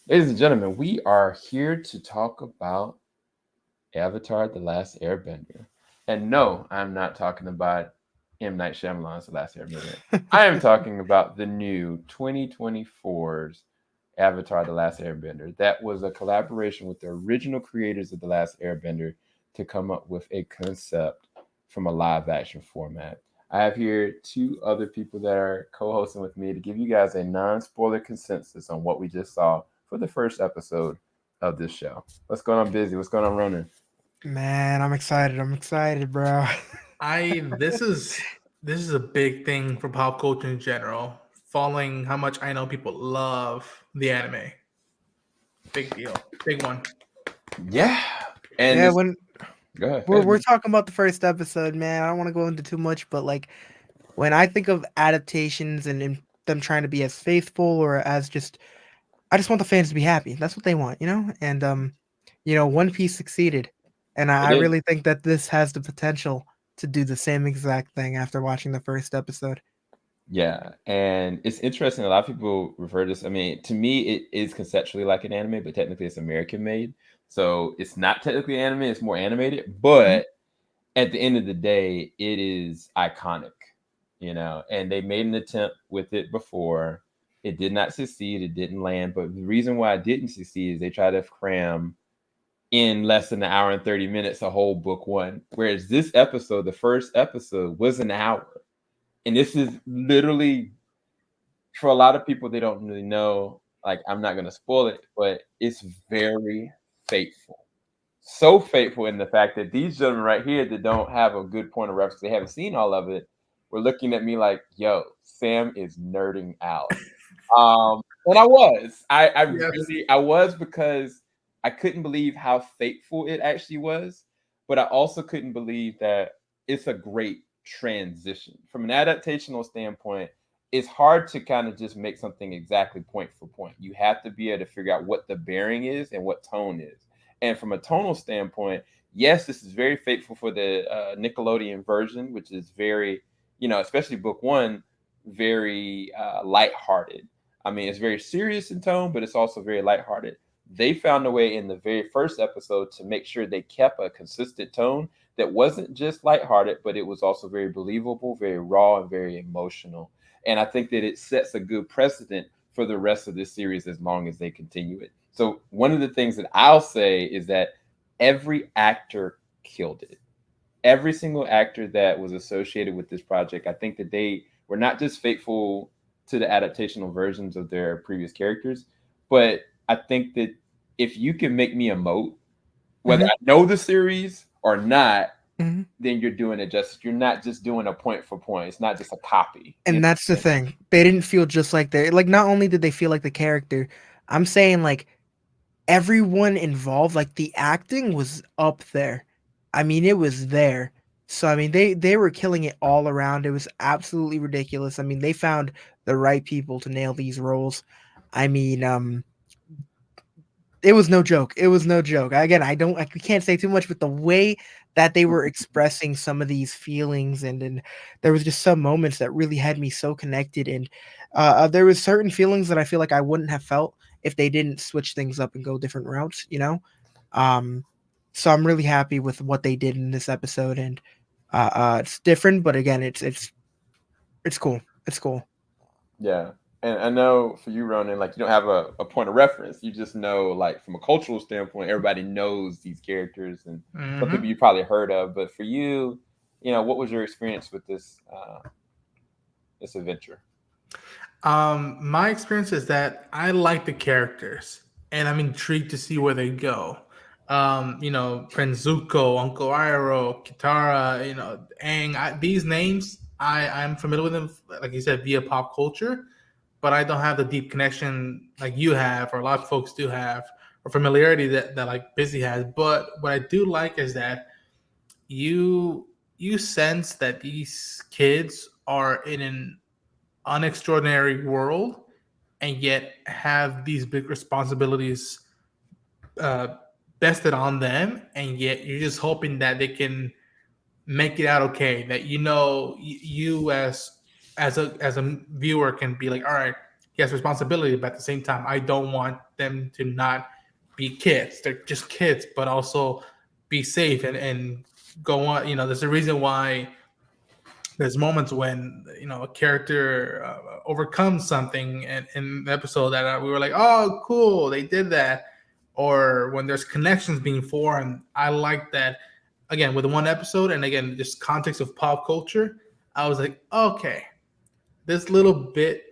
Ladies and gentlemen, we are here to talk about Avatar: The Last Airbender. And no, I'm not talking about M. Night Shyamalan's The Last Airbender. I am talking about the new 2024's Avatar: The Last Airbender. That was a collaboration with the original creators of The Last Airbender to come up with a concept from a live action format. I have here two other people that are co hosting with me to give you guys a non spoiler consensus on what we just saw for the first episode of this show. What's going on, Busy? What's going on, Ronan? Man, I'm excited. I'm excited, bro. I this is a big thing for pop culture in general. Following how much I know people love the anime, big deal, big one. Yeah. And Yeah, this, when go ahead. we're talking about the first episode, man, I don't want to go into too much, but like when I think of adaptations and them trying to be as faithful or as just I just want the fans to be happy. That's what they want, you know? And One Piece succeeded. And I It is. really think that this has the potential to do the same exact thing after watching the first episode. Yeah. And it's interesting. A lot of people refer to this. I mean, to me, it is conceptually like an anime, but technically it's American made. So it's not technically anime, it's more animated. Mhm. But at the end of the day, it is iconic, and they made an attempt with it before. It did not succeed, it didn't land. But the reason why it didn't succeed is they tried to cram in less than an hour and 30 minutes a whole book one. Whereas this episode, the first episode, was an hour. And this is literally, for a lot of people, they don't really know. Like, I'm not going to spoil it, but it's very faithful. So faithful in the fact that these gentlemen right here that don't have a good point of reference, they haven't seen all of it, were looking at me like, yo, Sam is nerding out. And I was. Yes. I was, because I couldn't believe how faithful it actually was, but I also couldn't believe that it's a great transition. From an adaptational standpoint, it's hard to kind of just make something exactly point for point. You have to be able to figure out what the bearing is and what tone is. And from a tonal standpoint, yes, this is very faithful for the Nickelodeon version, which is very, especially book one, very lighthearted. I mean, it's very serious in tone, but it's also very lighthearted. They found a way in the very first episode to make sure they kept a consistent tone that wasn't just lighthearted, but it was also very believable, very raw, and very emotional. And I think that it sets a good precedent for the rest of this series as long as they continue it. So, one of the things that I'll say is that every actor killed it. Every single actor that was associated with this project, I think that they were not just faithful to the adaptational versions of their previous characters, but I think that if you can make me emote, whether Mhm. I know the series or not, Mhm. then you're doing it justice. You're not just doing a point for point. It's not just a copy. And that's the thing. They didn't feel just like they like not only did they feel like the character, I'm saying like everyone involved, like the acting was up there. I mean, it was there. So I mean, they were killing it all around. It was absolutely ridiculous. I mean, they found the right people to nail these roles. I mean, it was no joke. It was no joke. Again, we can't say too much, but the way that they were expressing some of these feelings, and there was just some moments that really had me so connected, and there was certain feelings that I feel like I wouldn't have felt if they didn't switch things up and go different routes, you know. Um, so I'm really happy with what they did in this episode, and it's different, but again, it's cool. It's cool. Yeah. And I know for you, Ronan, like, you don't have a point of reference. You just know, like, from a cultural standpoint, everybody knows these characters and some people Mm-hmm. you probably heard of. But for you, what was your experience with this adventure? My experience is that I like the characters, and I'm intrigued to see where they go. Prince Zuko, Uncle Iroh, Katara, Aang. These names, I'm familiar with them, like you said, via pop culture, but I don't have the deep connection like you have, or a lot of folks do have, or familiarity that like Busy has. But what I do like is that you you sense that these kids are in an unextraordinary world and yet have these big responsibilities uh, vested on them, and yet you're just hoping that they can make it out okay. That you as a viewer can be like, all right, he has responsibility, but at the same time, I don't want them to not be kids. They're just kids, but also be safe and go on. There's a reason why there's moments when a character overcomes something in the episode that we were like, oh, cool, they did that. Or when there's connections being formed, I like that. Again, with one episode, and again, just context of pop culture, I was like, okay, this little bit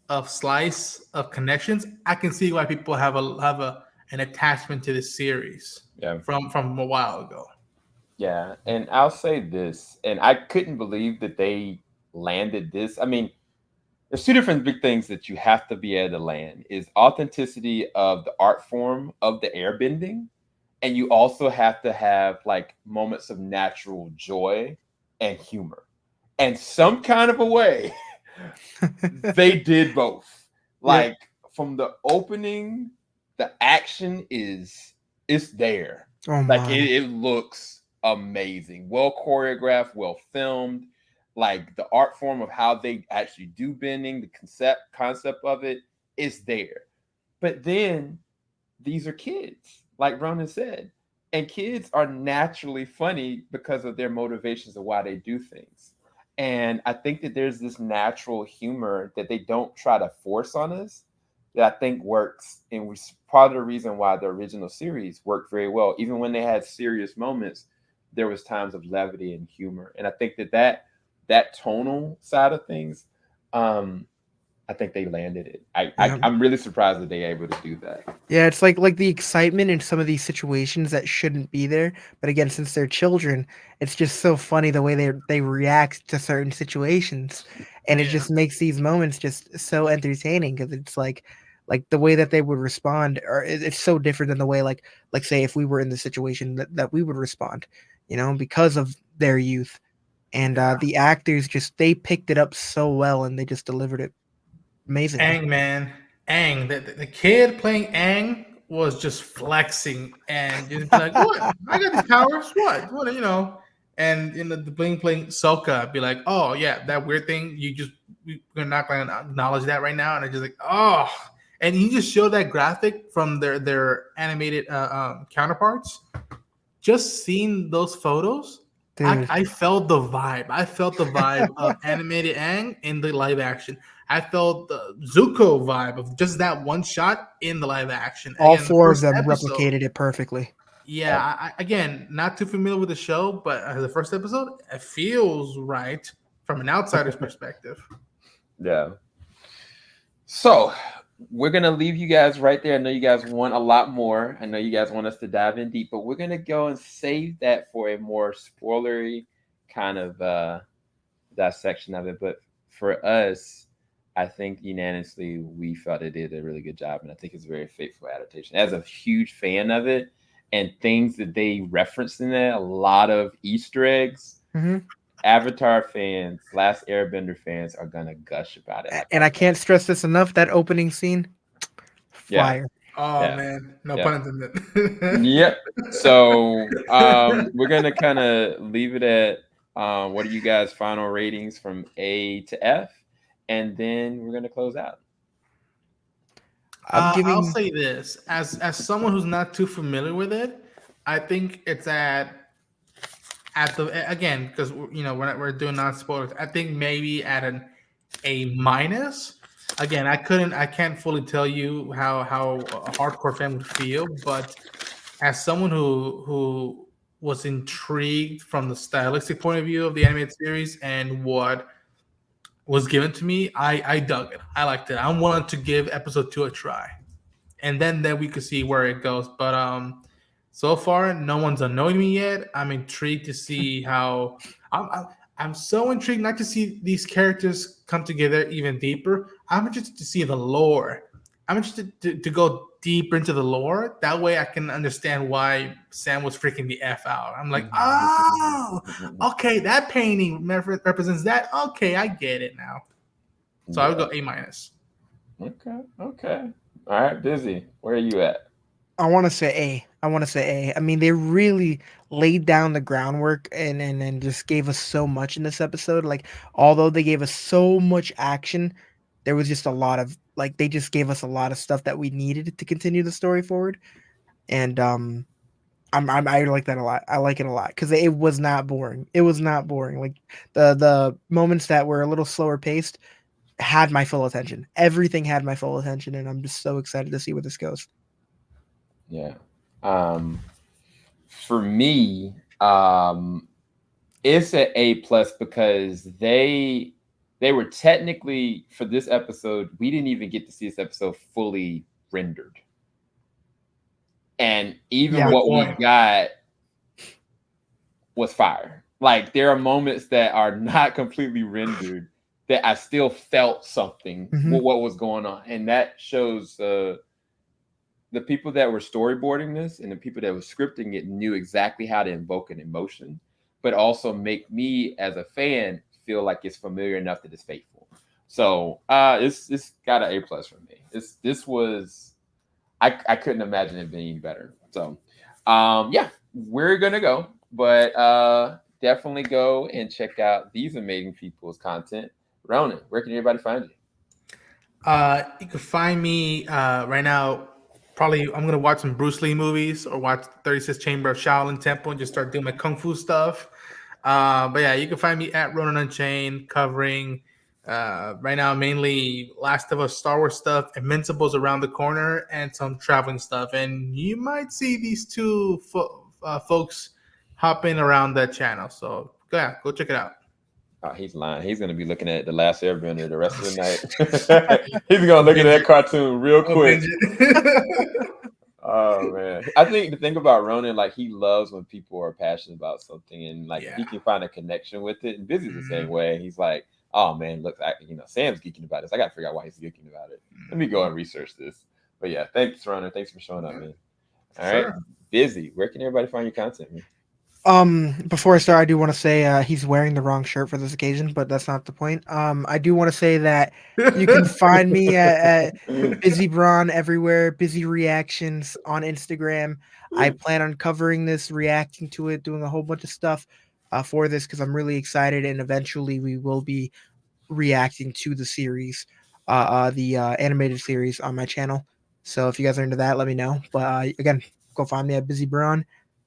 of slice of connections, I can see why people have an attachment to this series Yeah. from a while ago. Yeah, and I'll say this, and I couldn't believe that they landed this. I mean, there's two different big things that you have to be able to land is authenticity of the art form of the airbending, and you also have to have like moments of natural joy and humor. And some kind of a way they did both. Like from the opening, the action it's there. Oh Like my. it looks amazing, well choreographed, well filmed. Like the art form of how they actually do bending, the concept of it is there. But then these are kids, like Ronan said, and kids are naturally funny because of their motivations of why they do things. And I think that there's this natural humor that they don't try to force on us that I think works, and was part of the reason why the original series worked very well. Even when they had serious moments, there was times of levity and humor, and I think that tonal side of things, I think they landed it. Yeah. I'm really surprised that they able to do that. Yeah, it's like the excitement in some of these situations that shouldn't be there. But again, since they're children, it's just so funny the way they react to certain situations, and it Yeah. just makes these moments just so entertaining because it's like the way that they would respond, or it's so different than the way like say if we were in the situation that we would respond, because of their youth. And the actors just they picked it up so well and they just delivered it amazingly. Aang, man, Aang, the kid playing Aang was just flexing and just be like, "What? I got these powers. What? And the bling playing Sokka be like, "Oh yeah, that weird thing. We're not going to acknowledge that right now." And I just like, oh, and he just showed that graphic from their animated counterparts. Just seeing those photos, Dude. I felt the vibe. I felt the vibe of animated Aang in the live action. I felt the Zuko vibe of just that one shot in the live action. All Again, the four of first them episode. replicated it perfectly. Yeah, again, not too familiar with the show, but the first episode, it feels right from an outsider's perspective. Yeah. So we're gonna leave you guys right there. I know you guys want a lot more. I know you guys want us to dive in deep, but we're gonna go and save that for a more spoilery kind of dissection of it. But for us, I think unanimously we felt it did a really good job, and I think it's a very faithful adaptation. As a huge fan of it, and things that they referenced in there, a lot of Easter eggs. Mm-hmm. Avatar fans, Last Airbender fans are gonna gush about it. And I can't stress this enough. That opening scene, Yeah. fire. Oh Yeah. man, no Yeah. pun intended. Yep. So we're gonna kind of leave it at what are you guys' final ratings from A to F, and then we're gonna close out. I'm I'll giving. say this as someone who's not too familiar with it, I think it's at the again because we're doing non spoilers. I think maybe at an A minus. Again, I can't fully tell you how a hardcore fan would feel, but as someone who was intrigued from the stylistic point of view of the animated series and what was given to me, I dug it. I liked it. I wanted to give episode 2 a try, and then we could see where it goes. But so far no one's annoyed me yet. I'm intrigued to see how. I'm so intrigued not to see these characters come together even deeper. I'm interested to see the lore. I'm interested to go deeper into the lore. That way I can understand why Sam was freaking the F out. I'm like, oh, okay, that painting represents that. Okay, I get it now. So I would go A minus. Okay. Okay. All right, Busy. Where are you at? I want to say A. I want to say A. I mean, they really laid down the groundwork and just gave us so much in this episode. Like, although they gave us so much action, there was just a lot of like they just gave us a lot of stuff that we needed to continue the story forward, and I like that a lot. I like it a lot because it was not boring. It was not boring. Like the moments that were a little slower paced had my full attention. Everything had my full attention, and I'm just so excited to see where this goes. Yeah. For me, it's an A+ because they were technically, for this episode, we didn't even get to see this episode fully rendered. And even what we got was fire. Like, there are moments that are not completely rendered that I still felt something what was going on. And that shows the people that were storyboarding this and the people that were scripting it knew exactly how to invoke an emotion, but also make me as a fan feel like it's familiar enough that it's faithful. So it's got an A+ for me. This was, I couldn't imagine it being better. So yeah, we're gonna go, but definitely go and check out these amazing people's content. Ronan, where can everybody find you? You can find me right now. Probably I'm gonna watch some Bruce Lee movies or watch 36 Chamber of Shaolin Temple and just start doing my kung fu stuff. But yeah, you can find me at Ronan Unchained, covering right now mainly Last of Us, Star Wars stuff, Invincible's around the corner, and some traveling stuff. And you might see these two folks hopping around that channel. So yeah, go check it out. Oh, he's lying. He's gonna be looking at The Last Airbender the rest of the night. He's gonna look at that cartoon real quick. Oh man, I think the thing about Ronan, like, he loves when people are passionate about something, and like he can find a connection with it. And Busy's the same way. He's like, oh man, look, Sam's geeking about this. I gotta figure out why he's geeking about it. Let me go and research this. But yeah, thanks, Ronan. Thanks for showing up, man. All right, Busy. Where can everybody find your content, man? Before I start, I do want to say he's wearing the wrong shirt for this occasion, but that's not the point. I do want to say that you can find me at Busy Braun everywhere, Busy Reactions on Instagram. I plan on covering this, reacting to it, doing a whole bunch of stuff for this because I'm really excited, and eventually we will be reacting to the series, the animated series on my channel. So if you guys are into that, let me know. But again, go find me at Busy Braun.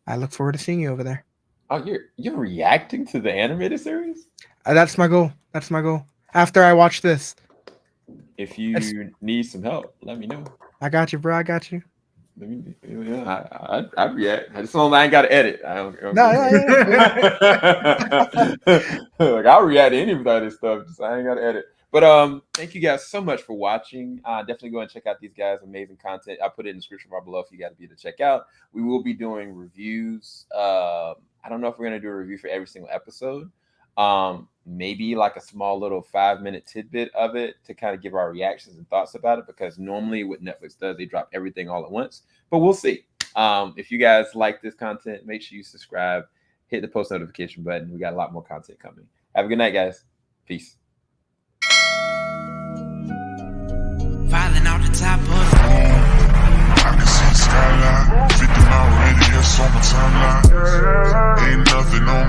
I look forward to seeing you over there. Oh, you're reacting to the animated series? That's my goal. That's my goal. After I watch this. If you need some help, let me know. I got you, bro. I got you. I react. I just I ain't got to edit. Like, I'll react to any of this stuff. Just I ain't got to edit. But thank you guys so much for watching. Definitely go and check out these guys' amazing content. I'll put it in the description bar below if you guys be to check out. We will be doing reviews. I don't know if we're gonna do a review for every single episode. Maybe like a small little 5-minute tidbit of it to kind of give our reactions and thoughts about it, because normally what Netflix does, they drop everything all at once. But we'll see. If you guys like this content, make sure you subscribe, hit the post notification button. We got a lot more content coming. Have a good night, guys. Peace. Filing out the top of I can see the skyline, 50-mile radius on my timeline. Ain't nothing on